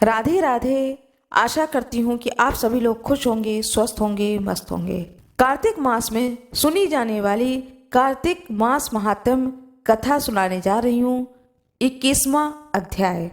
राधे राधे। आशा करती हूँ कि आप सभी लोग खुश होंगे, स्वस्थ होंगे, मस्त होंगे। कार्तिक मास में सुनी जाने वाली कार्तिक मास महात्म्य कथा सुनाने जा रही हूँ। 21वां अध्याय।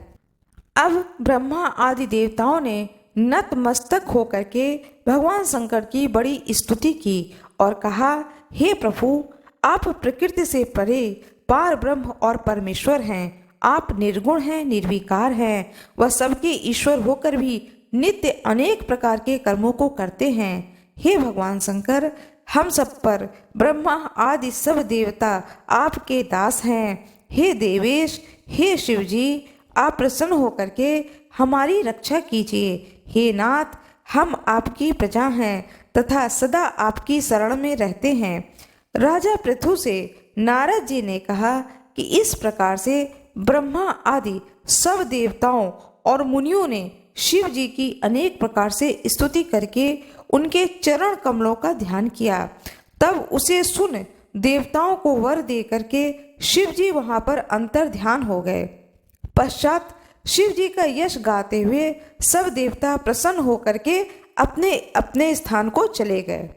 अब ब्रह्मा आदि देवताओं ने नतमस्तक होकर के भगवान शंकर की बड़ी स्तुति की और कहा, हे प्रभु, आप प्रकृति से परे पार ब्रह्म और परमेश्वर हैं। आप निर्गुण हैं, निर्विकार हैं। वह सबके ईश्वर होकर भी नित्य अनेक प्रकार के कर्मों को करते हैं। हे भगवान शंकर, हम सब पर ब्रह्मा आदि सब देवता आपके दास हैं। हे देवेश, हे शिव जी, आप प्रसन्न होकर के हमारी रक्षा कीजिए। हे नाथ, हम आपकी प्रजा हैं तथा सदा आपकी शरण में रहते हैं। राजा पृथु से नारद जी ने कहा कि इस प्रकार से ब्रह्मा आदि सब देवताओं और मुनियों ने शिव जी की अनेक प्रकार से स्तुति करके उनके चरण कमलों का ध्यान किया। तब उसे सुन देवताओं को वर दे करके शिव जी वहां पर अंतर ध्यान हो गए। पश्चात शिव जी का यश गाते हुए सब देवता प्रसन्न होकर के अपने अपने स्थान को चले गए।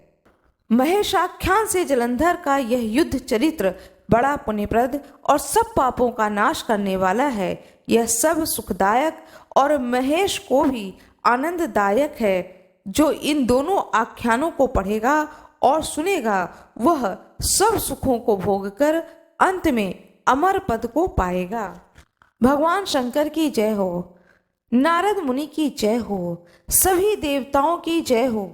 महेशाख्यान से जलंधर का यह युद्ध चरित्र बड़ा पुण्यप्रद और सब पापों का नाश करने वाला है। यह सब सुखदायक और महेश को भी आनंददायक है। जो इन दोनों आख्यानों को पढ़ेगा और सुनेगा वह सब सुखों को भोगकर अंत में अमर पद को पाएगा। भगवान शंकर की जय हो, नारद मुनि की जय हो, सभी देवताओं की जय हो।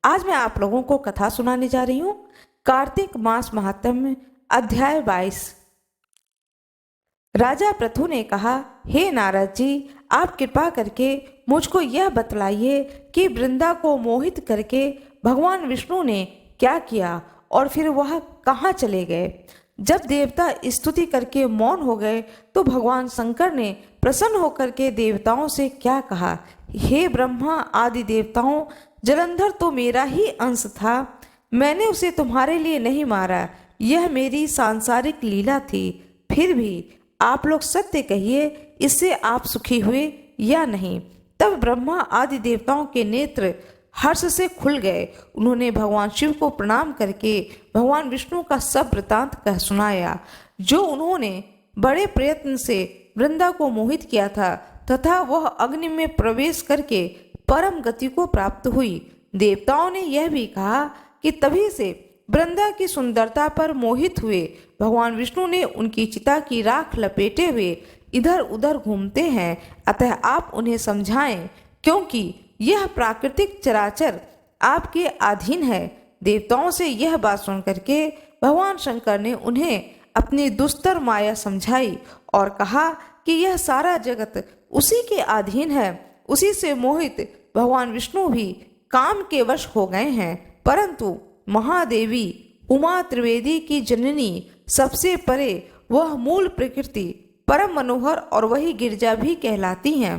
आज मैं आप लोगों को कथा सुनाने जा रही हूँ। कार्तिक मास महात्म्य अध्याय 22। राजा पृथु ने कहा, हे नारद जी, आप कृपा करके मुझको यह बतलाइए कि वृंदा को मोहित करके भगवान विष्णु ने क्या किया और फिर वह कहाँ चले गए। जब देवता स्तुति करके मौन हो गए तो भगवान शंकर ने प्रसन्न होकर के देवताओं से क्या कहा, हे ब्रह्मा आदि देवताओं, जलंधर तो मेरा ही अंश था। मैंने उसे तुम्हारे लिए नहीं मारा, यह मेरी सांसारिक लीला थी। फिर भी आप लोग सत्य कहिए, इससे आप सुखी हुए या नहीं। तब ब्रह्मा आदि देवताओं के नेत्र हर्ष से खुल गए। उन्होंने भगवान शिव को प्रणाम करके भगवान विष्णु का सब वृतांत कह सुनाया, जो उन्होंने बड़े प्रयत्न से वृंदा को मोहित किया था तथा वह अग्नि में प्रवेश करके परम गति को प्राप्त हुई। देवताओं ने यह भी कहा कि तभी से वृंदा की सुंदरता पर मोहित हुए भगवान विष्णु ने उनकी चिता की राख लपेटे हुए इधर उधर घूमते हैं। अतः आप उन्हें समझाएं, क्योंकि यह प्राकृतिक चराचर आपके अधीन है। देवताओं से यह बात सुन करके भगवान शंकर ने उन्हें अपनी दुस्तर माया समझाई और कहा कि यह सारा जगत उसी के अधीन है। उसी से मोहित भगवान विष्णु भी काम के वश हो गए हैं। परंतु महादेवी उमा त्रिवेदी की जननी सबसे परे वह मूल प्रकृति परम मनोहर और वही गिरजा भी कहलाती हैं।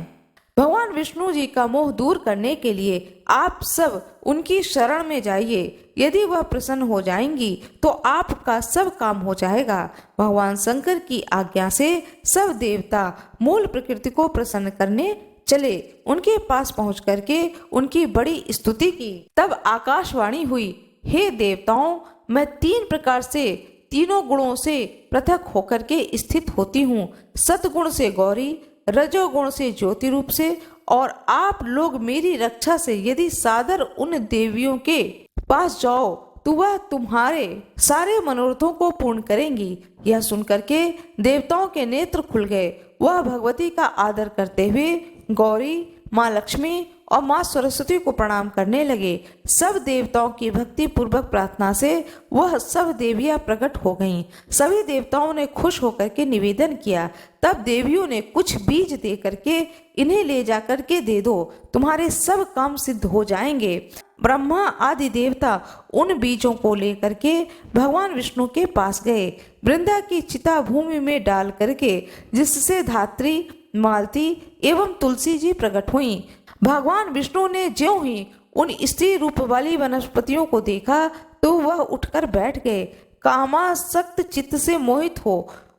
भगवान विष्णु जी का मोह दूर करने के लिए आप सब उनकी शरण में जाइए। यदि वह प्रसन्न हो जाएंगी तो आपका सब काम हो जाएगा। भगवान शंकर की आज्ञा से सब देवता मूल प्रकृति को प्रसन्न करने चले। उनके पास पहुंच करके उनकी बड़ी स्तुति की। तब आकाशवाणी हुई, हे देवताओं, मैं 3 प्रकार से तीनों गुणों से पृथक होकर के स्थित होती हूँ। सतगुण से गौरी, रजोगुण से ज्योति रूप से, और आप लोग मेरी रक्षा से यदि सादर उन देवियों के पास जाओ तो वह तुम्हारे सारे मनोरथों को पूर्ण करेंगी। यह सुनकर के देवताओं के नेत्र खुल गए। वह भगवती का आदर करते हुए गौरी, माँ लक्ष्मी और माँ सरस्वती को प्रणाम करने लगे। सब देवताओं की भक्ति पूर्वक प्रार्थना से वह सब देवियां प्रकट हो गईं। सभी देवताओं ने खुश होकर के निवेदन किया। तब देवियों ने कुछ बीज दे करके, इन्हें ले जाकर के दे दो, तुम्हारे सब काम सिद्ध हो जाएंगे। ब्रह्मा आदि देवता उन बीजों को लेकर के भगवान विष्णु के पास गए। वृंदा की चिता भूमि में डाल करके, जिससे धात्री, मालती एवं तुलसी जी प्रकट हुई। भगवान विष्णु ने ज्यों ही उन स्त्री रूप वाली वनस्पतियों को देखा तो वह उठकर बैठ गए। कामासक्त चित्त से मोहित हो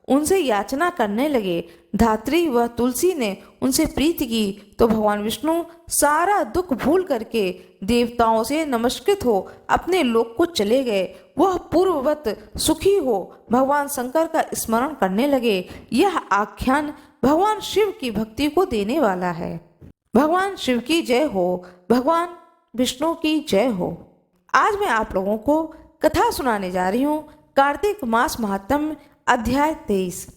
उनसे याचना करने लगे। धात्री व तुलसी ने उनसे प्रीति की तो भगवान विष्णु सारा दुख भूल करके देवताओं से नमस्कृत हो अपने लोक को चले गए। वह पूर्ववत सुखी हो भगवान शंकर का स्मरण करने लगे। यह आख्यान भगवान शिव की भक्ति को देने वाला है। भगवान शिव की जय हो, भगवान विष्णु की जय हो। आज मैं आप लोगों को कथा सुनाने जा रही हूँ कार्तिक मास महात्म्य अध्याय 23।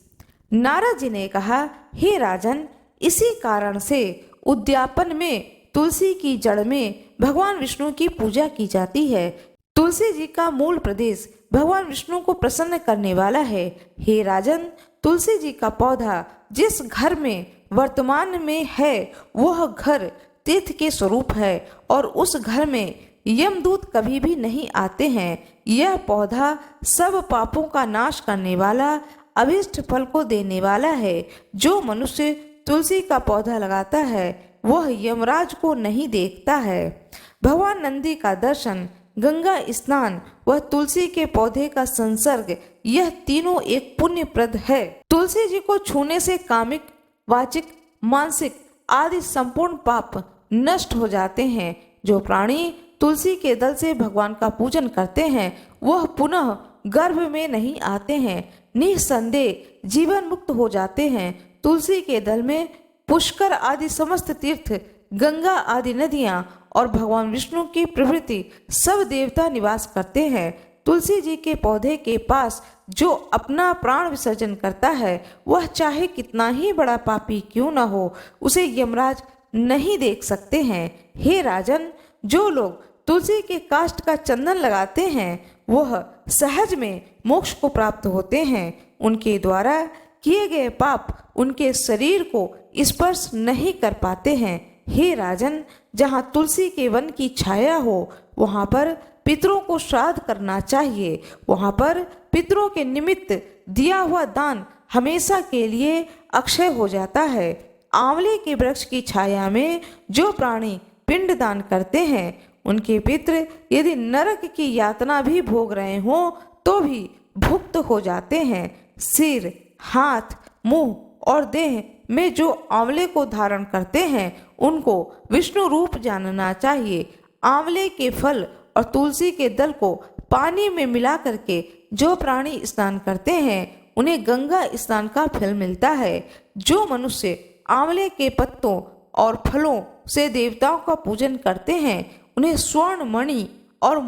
नारद जी ने कहा, हे राजन, इसी कारण से उद्यापन में तुलसी की जड़ में भगवान विष्णु की पूजा की जाती है। तुलसी जी का मूल प्रदेश भगवान विष्णु को प्रसन्न करने वाला है। हे राजन, तुलसी जी का पौधा जिस घर में वर्तमान में है वह घर तीर्थ के स्वरूप है और उस घर में यमदूत कभी भी नहीं आते हैं। यह पौधा सब पापों का नाश करने वाला, अभिष्ट फल को देने वाला है। जो मनुष्य तुलसी का पौधा लगाता है वह यमराज को नहीं देखता है। भगवान नंदी का दर्शन, गंगा स्नान व तुलसी के पौधे का संसर्ग, यह तीनों एक पुण्यप्रद है। तुलसी जी को छूने से कामिक, वाचिक, मानसिक आदि संपूर्ण पाप नष्ट हो जाते हैं। जो प्राणी तुलसी के दल से भगवान का पूजन करते हैं वह पुनः गर्भ में नहीं आते हैं, निसंदेह जीवन मुक्त हो जाते हैं। तुलसी के दल में पुष्कर आदि समस्त तीर्थ, गंगा आदि नदियां और भगवान विष्णु की प्रभृति सब देवता निवास करते हैं। तुलसी जी के पौधे के पास जो अपना प्राण विसर्जन करता है वह चाहे कितना ही बड़ा पापी क्यों न हो, उसे यमराज नहीं देख सकते हैं। हे राजन, जो लोग तुलसी के काष्ठ का चंदन लगाते हैं वह सहज में मोक्ष को प्राप्त होते हैं। उनके द्वारा किए गए पाप उनके शरीर को स्पर्श नहीं कर पाते हैं। हे राजन, जहाँ तुलसी के वन की छाया हो वहाँ पर पितरों को श्राद्ध करना चाहिए। वहाँ पर पितरों के निमित्त दिया हुआ दान हमेशा के लिए अक्षय हो जाता है। आंवले के वृक्ष की छाया में जो प्राणी पिंड दान करते हैं उनके पितृ यदि नरक की यातना भी भोग रहे हों तो भी भुक्त हो जाते हैं। सिर, हाथ, मुंह और देह में जो आंवले को धारण करते हैं उनको विष्णु रूप जानना चाहिए। आंवले के फल और तुलसी के दल को पानी में मिला करके जो प्राणी स्नान करते हैं उन्हें गंगा स्नान का फल मिलता है। जो मनुष्य आंवले के पत्तों और फलों से देवताओं का पूजन करते हैं उन्हें स्वर्ण, मणि और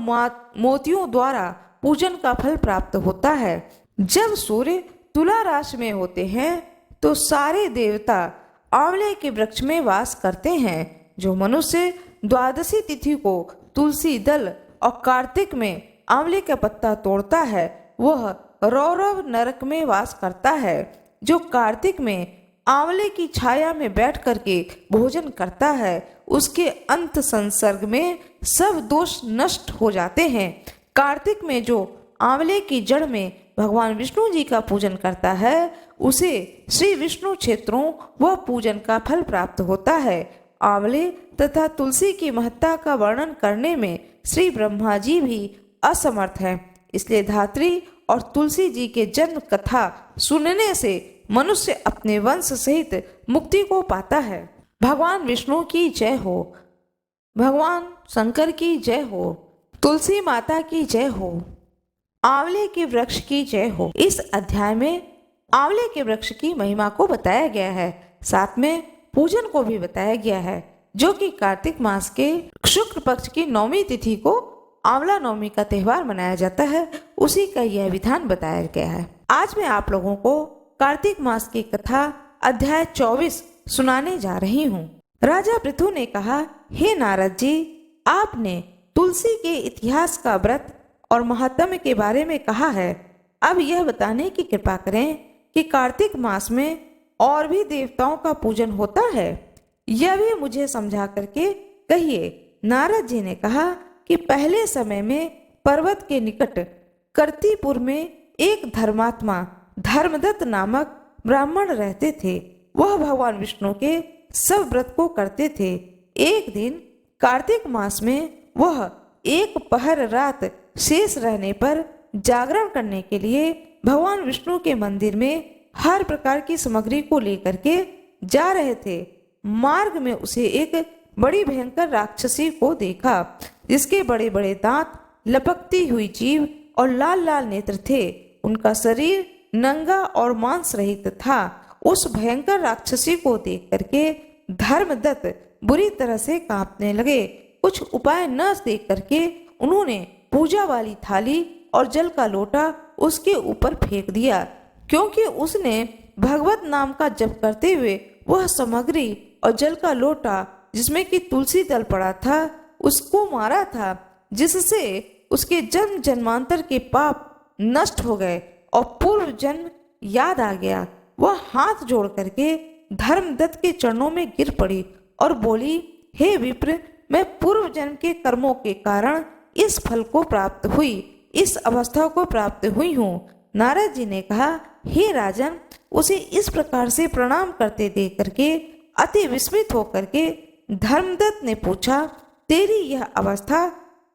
मोतियों द्वारा पूजन का फल प्राप्त होता है। जब सूर्य तुला राशि में होते हैं तो सारे देवता आंवले के वृक्ष में वास करते हैं। जो मनुष्य द्वादशी तिथि को तुलसी दल और कार्तिक में आंवले का पत्ता तोड़ता है वह रौरव नरक में वास करता है। जो कार्तिक में आंवले की छाया में बैठ करके भोजन करता है उसके अंत संसर्ग में सब दोष नष्ट हो जाते हैं। कार्तिक में जो आंवले की जड़ में भगवान विष्णु जी का पूजन करता है उसे श्री विष्णु क्षेत्रों व पूजन का फल प्राप्त होता है। आंवले तथा तुलसी की महत्ता का वर्णन करने में श्री ब्रह्मा जी भी असमर्थ हैं। इसलिए धात्री और तुलसी जी के जन्म कथा सुनने से मनुष्य अपने वंश सहित मुक्ति को पाता है। भगवान विष्णु की जय हो, भगवान शंकर की जय हो, तुलसी माता की जय हो, आंवले के वृक्ष की जय हो। इस अध्याय में आंवले के वृक्ष की महिमा को बताया गया है, साथ में पूजन को भी बताया गया है, जो कि कार्तिक मास के शुक्ल पक्ष की 9वीं तिथि को आंवला नवमी का त्योहार मनाया जाता है। उसी का यह विधान बताया गया है। आज मैं आप लोगों को कार्तिक मास की कथा अध्याय 24 सुनाने जा रही हूँ। राजा पृथु ने कहा, हे नारद जी, आपने तुलसी के इतिहास का व्रत और महात्म्य के बारे में कहा है। अब यह बताने की कृपा करें कि कार्तिक मास में और भी देवताओं का पूजन होता है, यह भी मुझे समझा करके कहिए। नारद जी ने कहा कि पहले समय में पर्वत के निकट कर्तिपुर में एक धर्मात्मा धर्मदत्त नामक ब्राह्मण रहते थे। वह भगवान विष्णु के सब व्रत को करते थे। एक दिन कार्तिक मास में वह एक पहर रात शेष रहने पर जागरण करने के लिए भगवान विष्णु के मंदिर में हर प्रकार की सामग्री को लेकर के जा रहे थे। मार्ग में उसे एक बड़ी भयंकर राक्षसी को देखा, जिसके बड़े बड़े दांत, लपकती हुई जीभ और लाल लाल नेत्र थे। उनका शरीर नंगा और मांस रहित था। उस भयंकर राक्षसी को देख करके धर्मदत्त बुरी तरह से कांपने लगे। कुछ उपाय न देख करके उन्होंने पूजा वाली थाली और जल का लोटा उसके ऊपर फेंक दिया, क्योंकि उसने भगवत नाम का जप करते हुए वह सामग्री और जल का लोटा जिसमें कि तुलसी दल पड़ा था उसको मारा था, जिससे उसके जन्म जन्मांतर के पाप नष्ट हो गए और पूर्व जन्म याद आ गया। वह हाथ जोड़ करके धर्मदत्त के चरणों में गिर पड़ी और बोली, हे विप्र, मैं पूर्व जन्म के कर्मों के कारण इस फल को प्राप्त हुई, इस अवस्था को प्राप्त हुई हूँ। नारद जी ने कहा, हे राजन, उसे इस प्रकार से प्रणाम करते देख करके अति विस्मित होकर के धर्मदत्त ने पूछा, तेरी यह अवस्था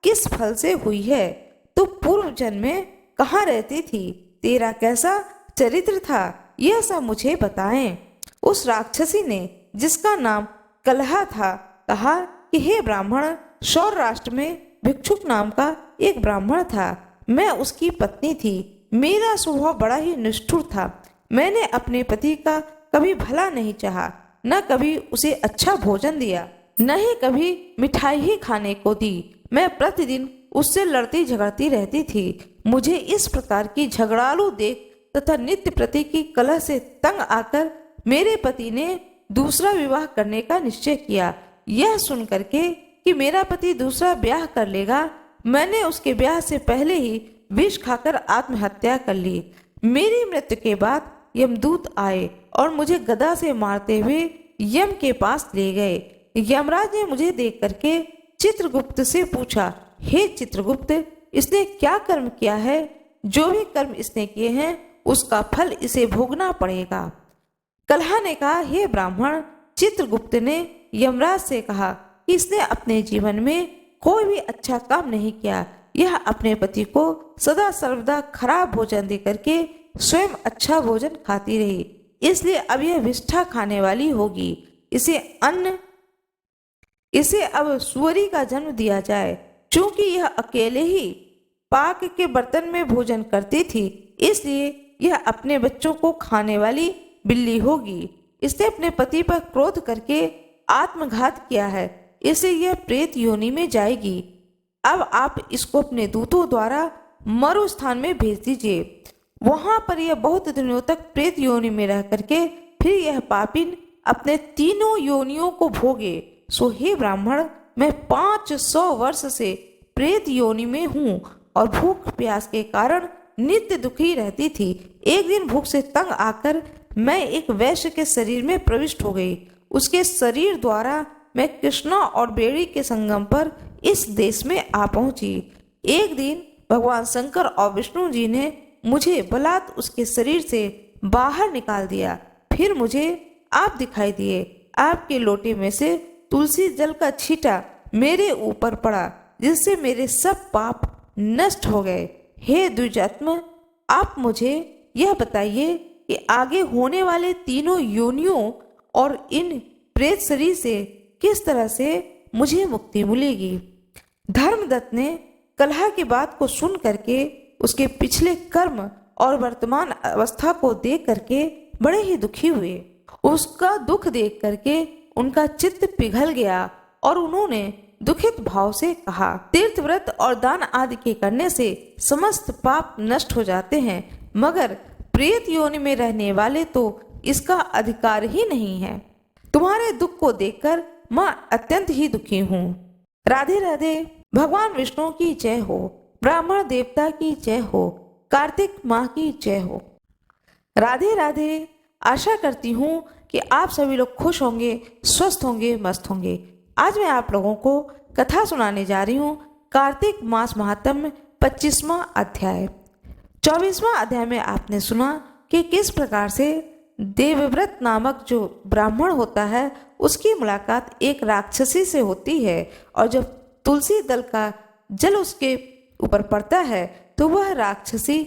किस फल से हुई है? तू पूर्व जन्म में कहाँ रहती थी? तेरा कैसा चरित्र था? यह सब मुझे बताएं। उस राक्षसी ने, जिसका नाम कलहा था, कहा कि हे ब्राह्मण, सौराष्ट्र में भिक्षुक नाम का एक ब्राह्मण था। मैं उसकी पत्नी थी। मेरा स्वभाव बड़ा ही निष्ठुर था। मैंने अपने पति का कभी भला नहीं चाहा, न कभी उसे अच्छा भोजन दिया, न ही कभी मिठाई ही खाने को दी। मैं प्रतिदिन उससे लड़ती झगड़ती रहती थी। मुझे इस प्रकार की झगड़ालू देख तथा नित्य प्रति की कलह से तंग आकर मेरे पति ने दूसरा विवाह करने का निश्चय किया। यह सुन करके कि मेरा पति दूसरा ब्याह कर लेगा, मैंने उसके ब्याह से पहले ही विष खाकर आत्महत्या कर ली। मेरी मृत्यु के बाद यमदूत आए और मुझे गदा से मारते हुए यम के पास ले गए। यमराज ने मुझे देख करके चित्रगुप्त से पूछा, हे चित्रगुप्त, इसने क्या कर्म किया है? जो भी कर्म इसने किए हैं उसका फल इसे भोगना पड़ेगा। कलहा ने कहा, हे ब्राह्मण, चित्रगुप्त ने यमराज से कहा कि इसने अपने जीवन में कोई भी अच्छा काम नहीं किया। यह अपने पति को सदा सर्वदा खराब भोजन दे करके स्वयं अच्छा भोजन खाती रही, इसलिए अब यह विष्ठा खाने वाली होगी। इसे अब सुअरी का जन्म दिया जाए। चूंकि यह अकेले ही पाक के बर्तन में भोजन करती थी, इसलिए यह अपने बच्चों को खाने वाली बिल्ली होगी। इसने अपने पति पर क्रोध करके आत्मघात किया है, इसलिए यह प्रेत योनि में जाएगी। अब आप इसको अपने दूतों द्वारा मरु स्थान में भेज दीजिए। वहां पर यह बहुत दिनों तक प्रेत योनि में रह करके फिर यह पापिन अपने तीनों योनियों को भोगे। सो हे ब्राह्मण, मैं 500 वर्ष से प्रेत योनि में हूँ और भूख प्यास के कारण नित्य दुखी रहती थी। एक दिन भूख से तंग आकर मैं एक वैश्य के शरीर में प्रविष्ट हो गई। उसके शरीर द्वारा मैं कृष्णा और बेड़ी के संगम पर इस देश में आ पहुंची। एक दिन भगवान शंकर और विष्णु जी ने मुझे बलात् उसके शरीर से बाहर निकाल दिया। फिर मुझे आप दिखाई दिए। आपके लोटे में से तुलसी जल का छींटा मेरे ऊपर पड़ा, जिससे मेरे सब पाप नष्ट हो गए। हे द्विजात्म, आप मुझे यह बताइए कि आगे होने वाले तीनों योनियों और इन प्रेत शरीर से किस तरह से मुझे मुक्ति मिलेगी। धर्मदत्त ने कलह की बात को सुन करके उसके पिछले कर्म और वर्तमान अवस्था को देख करके बड़े ही दुखी हुए। उसका दुख देख करके उनका चित्त पिघल गया और उन्होंने दुखित भाव से कहा, तीर्थ व्रत और दान आदि के करने से समस्त पाप नष्ट हो जाते हैं, मगर प्रेत योनि में रहने वाले तो इसका अधिकार ही नहीं है। तुम्हारे दुख को देखकर मैं अत्यंत ही दुखी हूँ। राधे राधे। भगवान विष्णु की जय हो, ब्राह्मण देवता की जय हो, कार्तिक माह की जय हो। राधे राधे। आशा करती हूँ कि आप सभी लोग खुश होंगे, स्वस्थ होंगे, मस्त होंगे। आज मैं आप लोगों को कथा सुनाने जा रही हूँ कार्तिक मास महात्म्य 25वां अध्याय। 24वां अध्याय में आपने सुना कि किस प्रकार से देवव्रत नामक जो ब्राह्मण होता है उसकी मुलाकात एक राक्षसी से होती है, और जब तुलसी दल का जल उसके ऊपर पड़ता है तो वह राक्षसी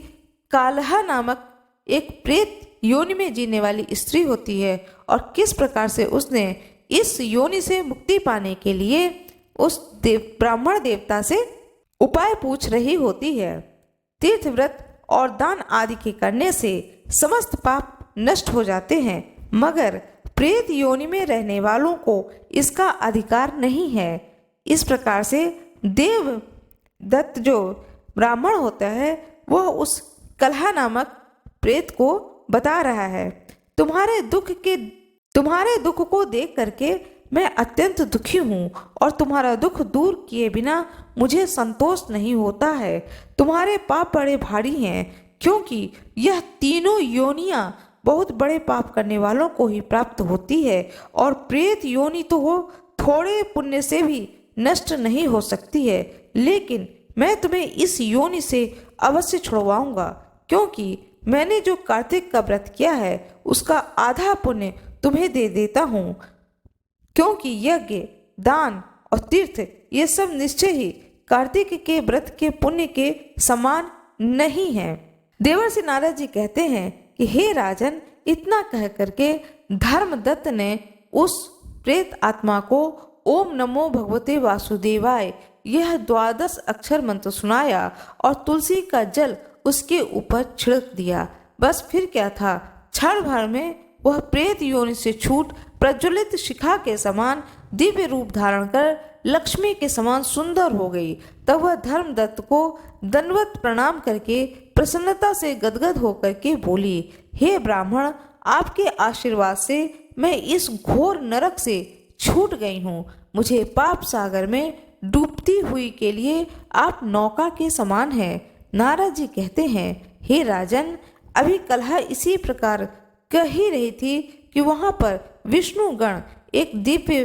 कालहा नामक एक प्रेत योनि में जीने वाली स्त्री होती है और किस प्रकार से उसने इस योनि से मुक्ति पाने के लिए उस ब्राह्मण देवता से उपाय पूछ रही होती है। तीर्थ व्रत और दान आदि के करने से समस्त पाप नष्ट हो जाते हैं, मगर प्रेत योनि में रहने वालों को इसका अधिकार नहीं है। इस प्रकार से देव दत्त जो ब्राह्मण होता है वह उस कलहा नामक प्रेत को बता रहा है, तुम्हारे दुख को देख करके मैं अत्यंत दुखी हूँ और तुम्हारा दुख दूर किए बिना मुझे संतोष नहीं होता है। तुम्हारे पाप बड़े भारी हैं, क्योंकि यह तीनों योनियां बहुत बड़े पाप करने वालों को ही प्राप्त होती है और प्रेत योनि तो हो थोड़े पुण्य से भी नष्ट नहीं हो सकती है। लेकिन मैं तुम्हें इस योनि से अवश्य छुड़वाऊंगा, क्योंकि मैंने जो कार्तिक का व्रत किया है उसका आधा पुण्य तुम्हें दे देता हूँ, क्योंकि यज्ञ, दान और तीर्थ ये सब निश्चय ही कार्तिक के व्रत के पुण्य के समान नहीं है। देवर्षि नारद जी कहते हैं कि हे राजन, इतना कह करके धर्मदत्त ने उस प्रेत आत्मा को ओम नमो भगवते वासुदेवाय यह 12 अक्षर मंत्र सुनाया और तुलसी का जल उसके ऊपर छिड़क दिया। बस फिर क्या था, क्षण भर में वह प्रेत योनि से छूट प्रज्वलित शिखा के समान दिव्य रूप धारण कर लक्ष्मी के समान सुंदर हो गई। तब वह धर्मदत्त को दंडवत प्रणाम करके प्रसन्नता से गदगद होकर के बोली, हे ब्राह्मण, आपके आशीर्वाद से मैं इस घोर नरक से छूट गई हूँ। मुझे पाप सागर में डूबती हुई के लिए आप नौका के समान हैं। नारद जी कहते हैं, हे राजन, अभी कलहा इसी प्रकार कह ही रही थी कि वहां पर विष्णु गण एक दिव्य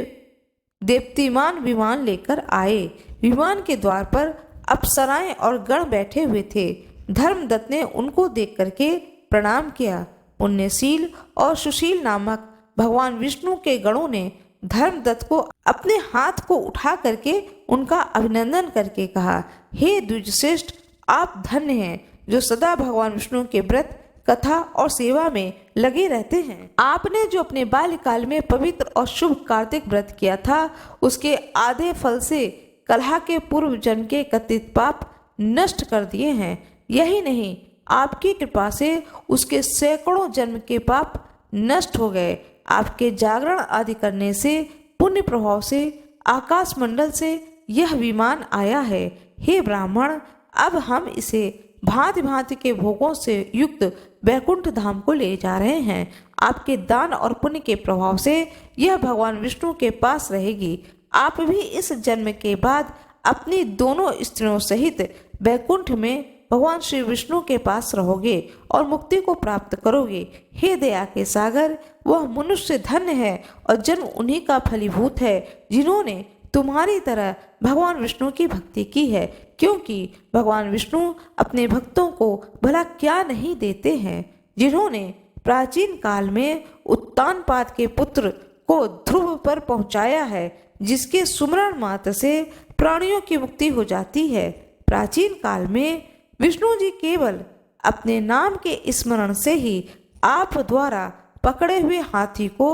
देप्तिमान विमान लेकर आए। विमान के द्वार पर अप्सराएं और गण बैठे हुए थे। धर्मदत्त ने उनको देख करके प्रणाम किया। पुण्यशील और सुशील नामक भगवान विष्णु के गणों ने धर्मदत्त को अपने हाथ को उठा करके उनका अभिनंदन करके कहा, हे द्विजश्रेष्ठ, आप धन्य हैं जो सदा भगवान विष्णु के व्रत, कथा और सेवा में लगे रहते हैं। आपने जो अपने बाल्यकाल में पवित्र और शुभ कार्तिक व्रत किया था उसके आधे फल से कलहा के पूर्व जन्म के कथित पाप नष्ट कर दिए हैं। यही नहीं, आपकी कृपा से उसके सैकड़ों जन्म के पाप नष्ट हो गए। आपके जागरण आदि करने से, पुण्य प्रभाव से आकाश मंडल से यह विमान आया है। हे ब्राह्मण, अब हम इसे भांति भांति के भोगों से युक्त वैकुंठ धाम को ले जा रहे हैं। आपके दान और पुण्य के प्रभाव से यह भगवान विष्णु के पास रहेगी। आप भी इस जन्म के बाद अपनी दोनों स्त्रियों सहित वैकुंठ में भगवान श्री विष्णु के पास रहोगे और मुक्ति को प्राप्त करोगे। हे दया के सागर, वह मनुष्य धन्य है और जन्म उन्हीं का फलीभूत है जिन्होंने तुम्हारी तरह भगवान विष्णु की भक्ति की है, क्योंकि भगवान विष्णु अपने भक्तों को भला क्या नहीं देते हैं। जिन्होंने प्राचीन काल में उत्तानपाद के पुत्र को ध्रुव पर पहुंचाया है, जिसके सुमरण मात्र से प्राणियों की मुक्ति हो जाती है। प्राचीन काल में विष्णु जी केवल अपने नाम के स्मरण से ही आप द्वारा पकड़े हुए हाथी को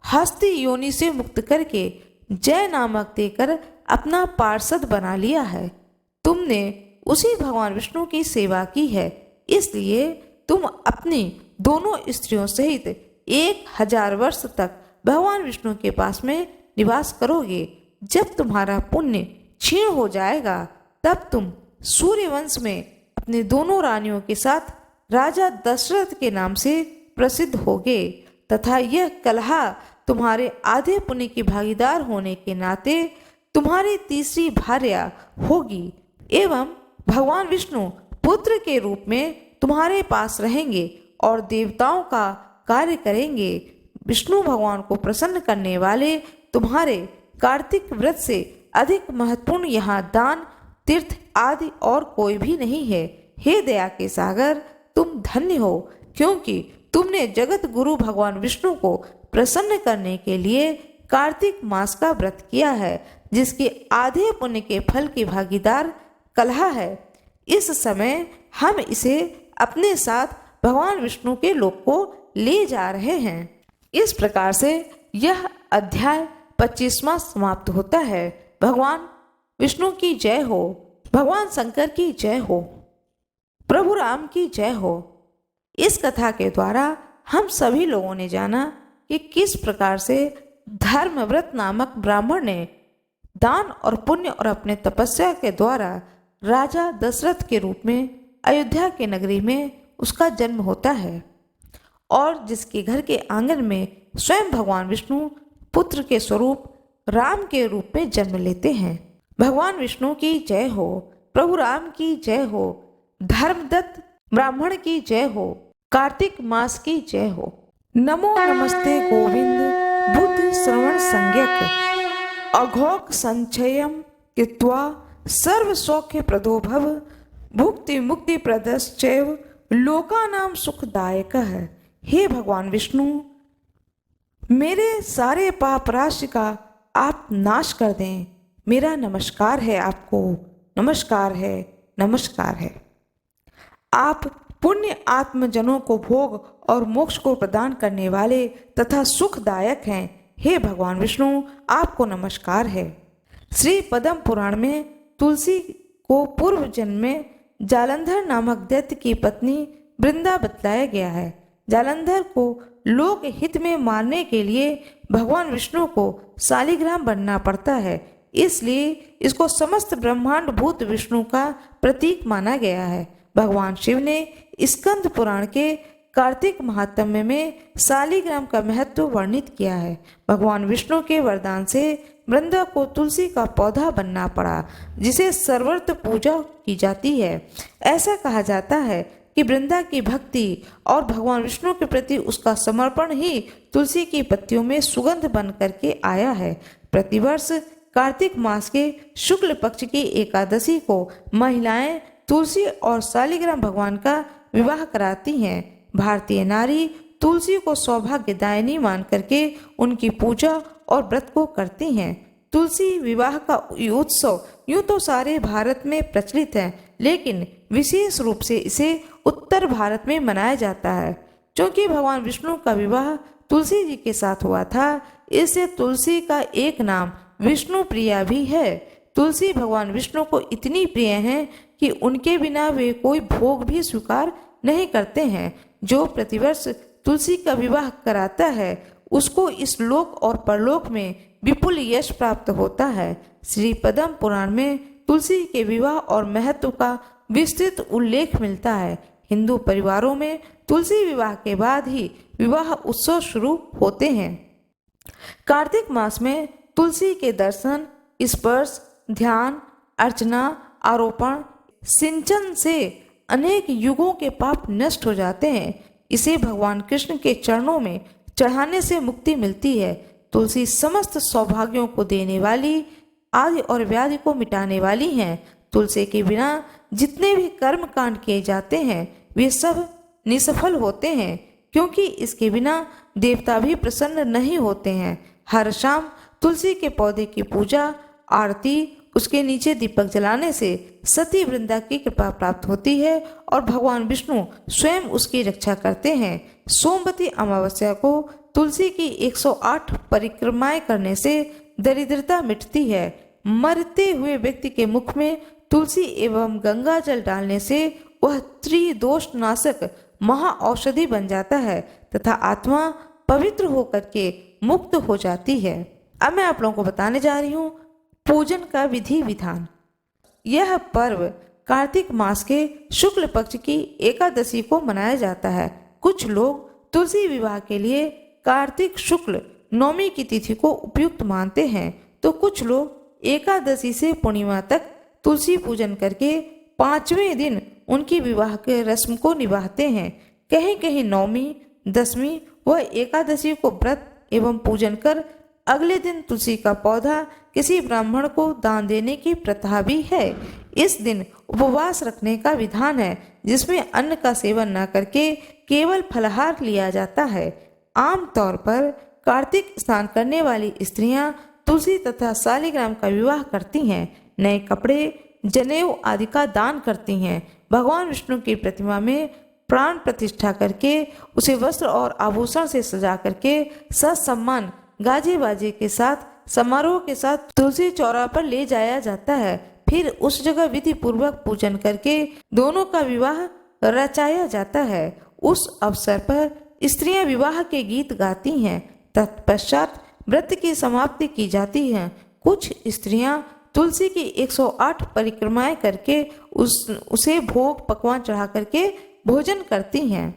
हस्ती योनि से मुक्त करके जय नामक देकर अपना पार्षद बना लिया है। तुमने उसी भगवान विष्णु की सेवा की है, इसलिए तुम अपनी दोनों स्त्रियों सहित 1000 वर्ष तक भगवान विष्णु के पास में निवास करोगे। जब तुम्हारा पुण्य क्षीण हो जाएगा तब तुम सूर्यवंश में अपने दोनों रानियों के साथ राजा दशरथ के नाम से प्रसिद्ध होगे तथा यह कलहा तुम्हारे आधे पुण्य की भागीदार होने के नाते तुम्हारी तीसरी भार्या होगी एवं भगवान विष्णु पुत्र के रूप में तुम्हारे पास रहेंगे और देवताओं का कार्य करेंगे। विष्णु भगवान को प्रसन्न करने वाले तुम्हारे कार्तिक व्रत से अधिक महत्वपूर्ण यहाँ दान, तीर्थ आदि और कोई भी नहीं है। हे दया के सागर, तुम धन्य हो, क्योंकि तुमने जगत गुरु भगवान विष्णु को प्रसन्न करने के लिए कार्तिक मास का व्रत किया है, जिसके आधे पुण्य के फल की भागीदार कलहा है। इस समय हम इसे अपने साथ भगवान विष्णु के लोक को ले जा रहे हैं। इस प्रकार से यह अध्याय 25वां समाप्त होता है। भगवान विष्णु की जय हो, भगवान शंकर की जय हो, प्रभु राम की जय हो। इस कथा के द्वारा हम सभी लोगों ने जाना कि किस प्रकार से धर्मव्रत नामक ब्राह्मण ने दान और पुण्य और अपने तपस्या के द्वारा राजा दशरथ के रूप में अयोध्या के नगरी में उसका जन्म होता है और जिसके घर के आंगन में स्वयं भगवान विष्णु पुत्र के स्वरूप राम के रूप में जन्म लेते हैं। भगवान विष्णु की जय हो, प्रभु राम की जय हो, धर्मदत्त ब्राह्मण की जय हो, कार्तिक मास की जय हो। नमो नमस्ते गोविंद बुद्ध श्रवण संज्ञक अघोक संचयम कृत्वा सर्व सौख्य प्रदो भव भुक्ति मुक्ति प्रदश्चैव लोकानाम सुखदायक है। हे भगवान विष्णु, मेरे सारे पाप राशि का आप नाश कर दें। मेरा नमस्कार है आपको, नमस्कार है, नमस्कार है। आप पुण्य आत्मजनों को भोग और मोक्ष को प्रदान करने वाले तथा सुखदायक हैं। हे भगवान विष्णु, आपको नमस्कार है। श्री पद्म पुराण में तुलसी को पूर्व जन्म में जालंधर नामक दैत्य की पत्नी वृंदा बतलाया गया है। जालंधर को लोक हित में मारने के लिए भगवान विष्णु को शालिग्राम बनना पड़ता है, इसलिए इसको समस्त ब्रह्मांड भूत विष्णु का प्रतीक माना गया है। भगवान शिव ने स्कंद पुराण के कार्तिक महात्म्य में शालिग्राम का महत्व वर्णित किया है। भगवान विष्णु के वरदान से वृंदा को तुलसी का पौधा बनना पड़ा, जिसे सर्वत्र पूजा की जाती है। ऐसा कहा जाता है कि वृंदा की भक्ति और भगवान विष्णु के प्रति उसका समर्पण ही तुलसी की पत्तियों में सुगंध बन करके आया है। प्रतिवर्ष कार्तिक मास के शुक्ल पक्ष की एकादशी को महिलाएं तुलसी और शालिग्राम भगवान का विवाह कराती हैं। भारतीय नारी तुलसी को सौभाग्यदायिनी मान करके उनकी पूजा और व्रत को करती हैं। तुलसी विवाह का उत्सव यूं तो सारे भारत में प्रचलित है, लेकिन विशेष रूप से इसे उत्तर भारत में मनाया जाता है। क्योंकि भगवान विष्णु का विवाह तुलसी जी के साथ हुआ था, इससे तुलसी का एक नाम विष्णु प्रिया भी है। तुलसी भगवान विष्णु को इतनी प्रिय हैं कि उनके बिना वे कोई भोग भी स्वीकार नहीं करते हैं। जो प्रतिवर्ष तुलसी का विवाह कराता है उसको इस लोक और परलोक में विपुल यश प्राप्त होता है। श्री पद्म पुराण में तुलसी के विवाह और महत्व का विस्तृत उल्लेख मिलता है। हिंदू परिवारों में तुलसी विवाह के बाद ही विवाह उत्सव शुरू होते हैं। कार्तिक मास में तुलसी के दर्शन, स्पर्श, ध्यान, अर्चना, आरोपण, सिंचन से अनेक युगों के पाप नष्ट हो जाते हैं। इसे भगवान कृष्ण के चरणों में चढ़ाने से मुक्ति मिलती है। तुलसी समस्त सौभाग्यों को देने वाली, आदि और व्याधि को मिटाने वाली हैं। तुलसी के बिना जितने भी कर्म कांड किए जाते हैं वे सब निसफल होते हैं, क्योंकि इसके बिना देवता भी प्रसन्न नहीं होते हैं। हर शाम तुलसी के पौधे की पूजा, आरती, उसके नीचे दीपक जलाने से सती वृंदा की कृपा प्राप्त होती है और भगवान विष्णु स्वयं उसकी रक्षा करते हैं। सोमवती अमावस्या को तुलसी की 108 परिक्रमाएं करने से दरिद्रता मिटती है। मरते हुए व्यक्ति के मुख में तुलसी एवं गंगा जल डालने से वह त्रिदोष नाशक महा औषधि बन जाता है तथा आत्मा पवित्र होकर के मुक्त हो जाती है। अब मैं आप लोगों को बताने जा रही हूँ पूजन का विधि विधान। यह पर्व कार्तिक मास के शुक्ल पक्ष की एकादशी को मनाया जाता है। कुछ लोग तुलसी विवाह के लिए कार्तिक शुक्ल नौमी की तिथि को उपयुक्त मानते हैं, तो कुछ लोग एकादशी से पूर्णिमा तक तुलसी पूजन करके 5वें दिन उनकी विवाह के रस्म को निभाते हैं। कहीं कहीं नौमी, दसवीं व एकादशी को व्रत एवं पूजन कर अगले दिन तुलसी का पौधा किसी ब्राह्मण को दान देने की प्रथा भी है। इस दिन उपवास रखने का विधान है, जिसमें अन्न का सेवन न करके केवल फलाहार लिया जाता है। आमतौर पर कार्तिक स्नान करने वाली स्त्रियां तुलसी तथा शालिग्राम का विवाह करती हैं, नए कपड़े, जनेऊ आदि का दान करती हैं। भगवान विष्णु की प्रतिमा में प्राण प्रतिष्ठा करके उसे वस्त्र और आभूषण से सजा करके ससम्मान गाजे बाजे के साथ समारोह के साथ तुलसी चौरा पर ले जाया जाता है। फिर उस जगह विधि पूर्वक पूजन करके दोनों का विवाह रचाया जाता है। उस अवसर पर स्त्रियां विवाह के गीत गाती हैं। तत्पश्चात व्रत की समाप्ति की जाती है। कुछ स्त्रियां तुलसी की 108 परिक्रमाएं करके उसे भोग पकवान चढ़ा करके भोजन करती हैं।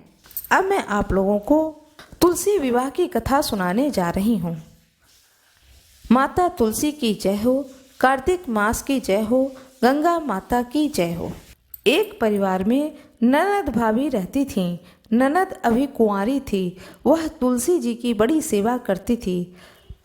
अब मैं आप लोगों को तुलसी विवाह की कथा सुनाने जा रही हूँ। माता तुलसी की जय हो, कार्तिक मास की जय हो, गंगा माता की जय हो। एक परिवार में ननद भाभी रहती थीं। ननद अभी कुंवारी थी। वह तुलसी जी की बड़ी सेवा करती थी,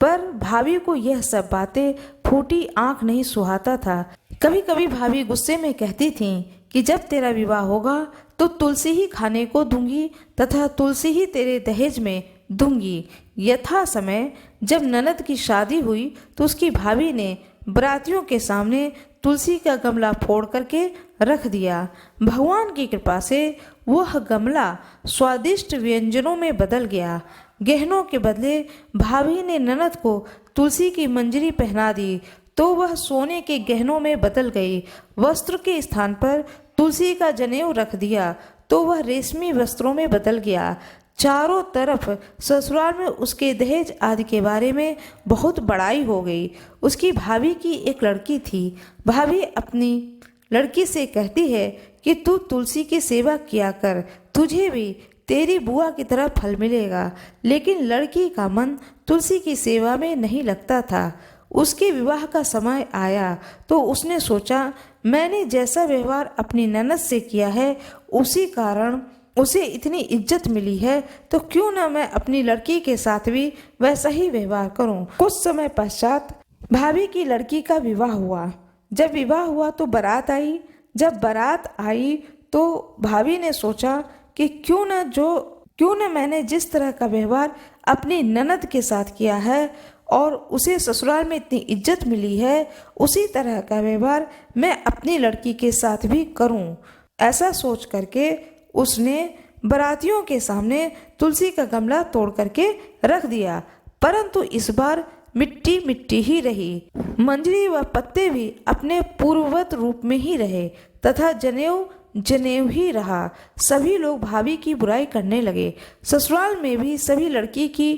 पर भाभी को यह सब बातें फूटी आंख नहीं सुहाता था। कभी कभी भाभी गुस्से में कहती थीं कि जब तेरा विवाह होगा तो तुलसी ही खाने को दूंगी तथा तुलसी ही तेरे दहेज में दूंगी। यथा समय जब ननद की शादी हुई तो उसकी भाभी ने बरातियों के सामने तुलसी का गमला फोड़ करके रख दिया। भगवान की कृपा से वह गमला स्वादिष्ट व्यंजनों में बदल गया। गहनों के बदले भाभी ने ननद को तुलसी की मंजरी पहना दी तो वह सोने के गहनों में बदल गई। वस्त्र के स्थान पर तुलसी का जनेऊ रख दिया तो वह रेशमी वस्त्रों में बदल गया। चारों तरफ ससुराल में उसके दहेज आदि के बारे में बहुत बड़ाई हो गई। उसकी भाभी की एक लड़की थी। भाभी अपनी लड़की से कहती है कि तू तुलसी की सेवा किया कर, तुझे भी तेरी बुआ की तरह फल मिलेगा। लेकिन लड़की का मन तुलसी की सेवा में नहीं लगता था। उसके विवाह का समय आया तो उसने सोचा, मैंने जैसा व्यवहार अपनी ननद से किया है उसी कारण उसे इतनी इज्जत मिली है, तो क्यों न मैं अपनी लड़की के साथ भी वैसा ही व्यवहार करूं। कुछ समय पश्चात भाभी की लड़की का विवाह हुआ। जब विवाह हुआ तो बारात आई। जब बारात आई तो भाभी ने सोचा कि क्यों न मैंने जिस तरह का व्यवहार अपनी ननद के साथ किया है और उसे ससुराल में इतनी इज्जत मिली है, उसी तरह का व्यवहार मैं अपनी लड़की के साथ भी करूं। ऐसा सोच करके उसने बारातियों के सामने तुलसी का गमला तोड़ करके रख दिया, परंतु इस बार मिट्टी मिट्टी ही रही। मंजरी व पत्ते भी अपने पूर्ववत रूप में ही रहे तथा जनेऊ जनेऊ ही रहा। सभी लोग भाभी की बुराई करने लगे। ससुराल में भी सभी लड़की की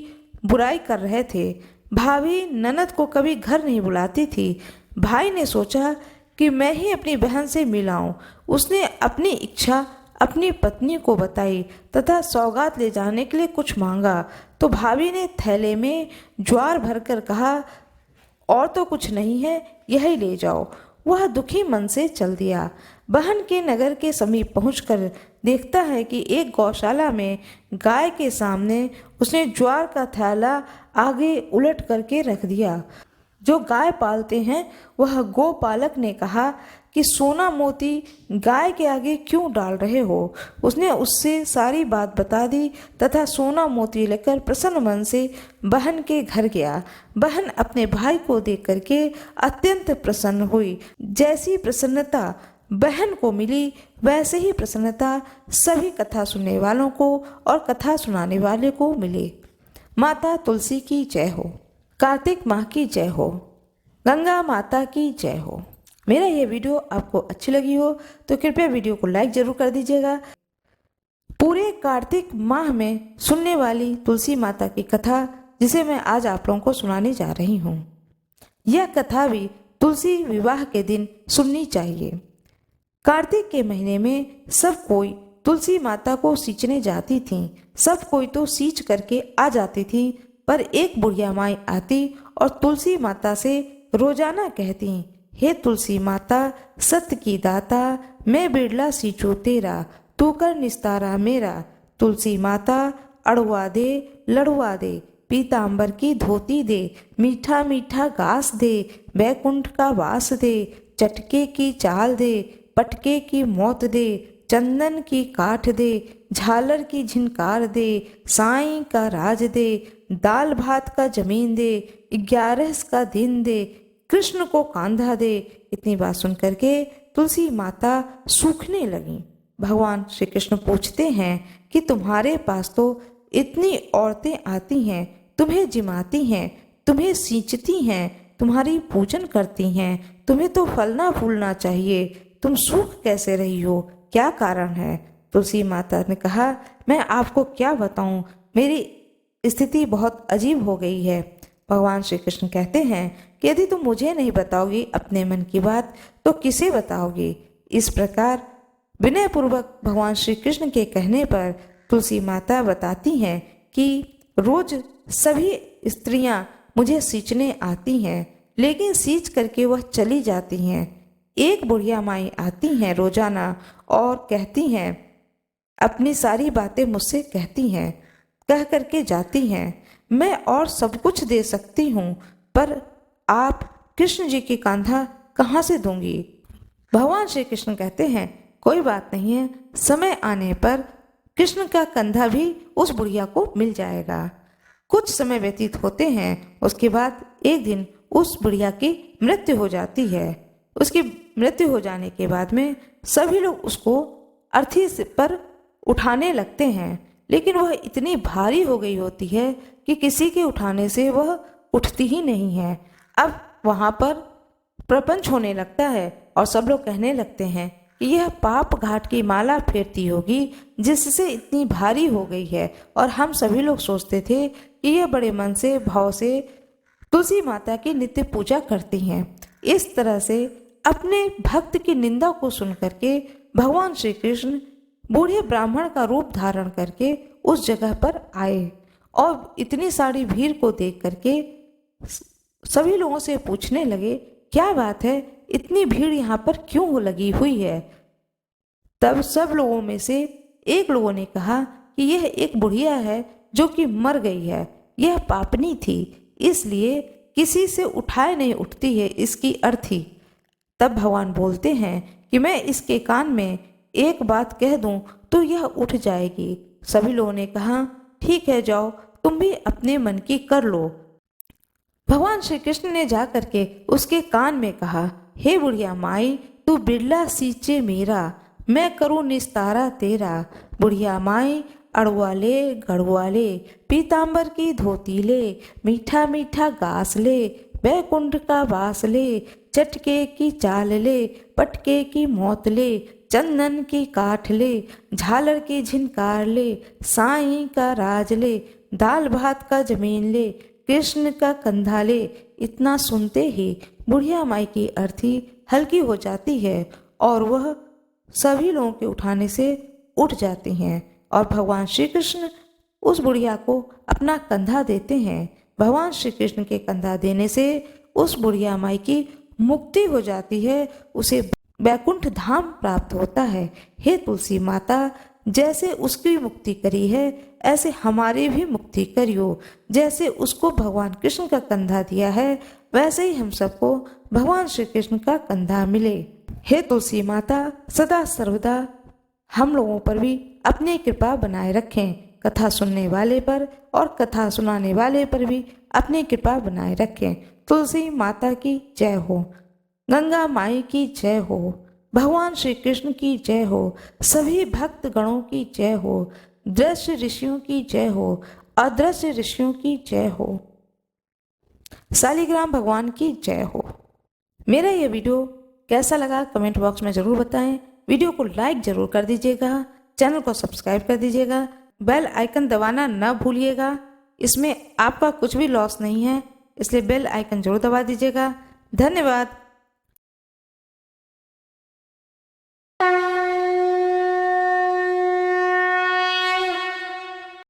बुराई कर रहे थे। भाभी ननद को कभी घर नहीं बुलाती थी। भाई ने सोचा कि मैं ही अपनी बहन से मिलाऊं। उसने अपनी इच्छा अपनी पत्नी को बताई तथा सौगात ले जाने के लिए कुछ मांगा तो भाभी ने थैले में ज्वार भरकर कहा, और तो कुछ नहीं है, यही ले जाओ। वह दुखी मन से चल दिया। बहन के नगर के समीप पहुंचकर देखता है कि एक गौशाला में गाय के सामने उसने ज्वार का थैला आगे उलट करके रख दिया। जो गाय पालते हैं वह गोपालक ने कहा कि सोना मोती गाय के आगे क्यों डाल रहे हो। उसने उससे सारी बात बता दी तथा सोना मोती लेकर प्रसन्न मन से बहन के घर गया। बहन अपने भाई को देख करके अत्यंत प्रसन्न हुई। जैसी प्रसन्नता बहन को मिली वैसे ही प्रसन्नता सभी कथा सुनने वालों को और कथा सुनाने वाले को मिली। माता तुलसी की जय हो, कार्तिक माह की जय हो, गंगा माता की जय हो। मेरा ये वीडियो आपको अच्छी लगी हो तो कृपया वीडियो को लाइक जरूर कर दीजिएगा। पूरे कार्तिक माह में सुनने वाली तुलसी माता की कथा जिसे मैं आज आप लोगों को सुनाने जा रही हूँ, यह कथा भी तुलसी विवाह के दिन सुननी चाहिए। कार्तिक के महीने में सब कोई तुलसी माता को सींचने जाती थी। सब कोई तो सींच करके आ जाती थी, पर एक बुढ़िया माई आती और तुलसी माता से रोजाना कहती, हे तुलसी माता सत्य की दाता, मैं बिरला सींचू तेरा, तू कर निस्तारा मेरा। तुलसी माता अड़वा दे लड़वा दे, पीतांबर की धोती दे, मीठा मीठा घास दे, बैकुंठ का वास दे, चटके की चाल दे, पटके की मौत दे, चंदन की काठ दे, झालर की झिनकार दे, साईं का राज दे, दाल भात का जमीन दे, 11 का दिन दे, कृष्ण को कांधा दे। इतनी बात सुन करके तुलसी माता सूखने लगी। भगवान श्री कृष्ण पूछते हैं कि तुम्हारे पास तो इतनी औरतें आती हैं, तुम्हें जिमाती हैं, तुम्हें सींचती हैं, तुम्हारी पूजन करती हैं, तुम्हें तो फलना फूलना चाहिए, तुम सूख कैसे रही हो, क्या कारण है? तुलसी माता ने कहा, मैं आपको क्या बताऊं, मेरी स्थिति बहुत अजीब हो गई है। भगवान श्री कृष्ण कहते हैं कि यदि तुम मुझे नहीं बताओगी अपने मन की बात तो किसे बताओगी? इस प्रकार विनयपूर्वक भगवान श्री कृष्ण के कहने पर तुलसी माता बताती हैं कि रोज सभी स्त्रियां मुझे सींचने आती हैं, लेकिन सींच करके वह चली जाती हैं। एक बुढ़िया माई आती हैं रोजाना और कहती हैं, अपनी सारी बातें मुझसे कहती हैं, कह करके जाती हैं, मैं और सब कुछ दे सकती हूँ, पर आप कृष्ण जी की कांधा कहाँ से दूंगी? भगवान श्री कृष्ण कहते हैं, कोई बात नहीं है, समय आने पर कृष्ण का कंधा भी उस बुढ़िया को मिल जाएगा। कुछ समय व्यतीत होते हैं, उसके बाद एक दिन उस बुढ़िया की मृत्यु हो जाती है। उसकी मृत्यु हो जाने के बाद में सभी लोग उसको अर्थी पर उठाने लगते हैं, लेकिन वह इतनी भारी हो गई होती है कि किसी के उठाने से वह उठती ही नहीं है। अब वहाँ पर प्रपंच होने लगता है और सब लोग कहने लगते हैं कि यह पाप घाट की माला फेरती होगी जिससे इतनी भारी हो गई है। और हम सभी लोग सोचते थे कि यह बड़े मन से भाव से तुलसी माता की नित्य पूजा करती हैं। इस तरह से अपने भक्त की निंदा को सुन करके भगवान श्री कृष्ण बूढ़े ब्राह्मण का रूप धारण करके उस जगह पर आए और इतनी सारी भीड़ को देख करके सभी लोगों से पूछने लगे, क्या बात है, इतनी भीड़ यहाँ पर क्यों लगी हुई है? तब सब लोगों में से एक लोगों ने कहा कि यह एक बुढ़िया है जो कि मर गई है, यह पापनी थी, इसलिए किसी से उठाए नहीं उठती है इसकी अर्थी। तब भगवान बोलते हैं कि मैं इसके कान में एक बात कह दूं तो यह उठ जाएगी। सभी लोगों ने कहा, ठीक है, जाओ, तुम भी अपने मन की कर लो। भगवान श्री कृष्ण ने जा करके उसके कान में कहा, हे बुढ़िया माई, तू बिरला सींचे मेरा, मैं करूँ निस्तारा तेरा। बुढ़िया माई, अड़ुआ ले गड़ुआ ले, पीताम्बर की धोती ले, मीठा मीठा घास ले, बैकुंठ का वास ले, चटके की चाल ले, पटके की मौत ले, चंदन की काठ ले, झालर की झिनकार ले, साईं का राज ले, दाल भात का जमीन ले, कृष्ण का कंधा ले। इतना सुनते ही बुढ़िया माई की अर्थी हल्की हो जाती है और वह सभी लोगों के उठाने से उठ जाती हैं और भगवान श्री कृष्ण उस बुढ़िया को अपना कंधा देते हैं। भगवान श्री कृष्ण के कंधा देने से उस बुढ़िया माई की मुक्ति हो जाती है, उसे बैकुंठ धाम प्राप्त होता है। हे तुलसी माता, जैसे उसकी मुक्ति करी है ऐसे हमारी भी मुक्ति करियो। जैसे उसको भगवान कृष्ण का कंधा दिया है वैसे ही हम सबको भगवान श्री कृष्ण का कंधा मिले। हे तुलसी माता, सदा सर्वदा हम लोगों पर भी अपनी कृपा बनाए रखें। कथा सुनने वाले पर और कथा सुनाने वाले पर भी अपनी कृपा बनाए रखें। तुलसी माता की जय हो, गंगा माई की जय हो, भगवान श्री कृष्ण की जय हो, सभी भक्त गणों की जय हो, दृश्य ऋषियों की जय हो, अदृश्य ऋषियों की जय हो, शालिग्राम भगवान की जय हो। मेरा ये वीडियो कैसा लगा कमेंट बॉक्स में ज़रूर बताएं। वीडियो को लाइक ज़रूर कर दीजिएगा, चैनल को सब्सक्राइब कर दीजिएगा, बेल आइकन दबाना न भूलिएगा। इसमें आपका कुछ भी लॉस नहीं है, इसलिए बेल आइकन जरूर दबा दीजिएगा। धन्यवाद।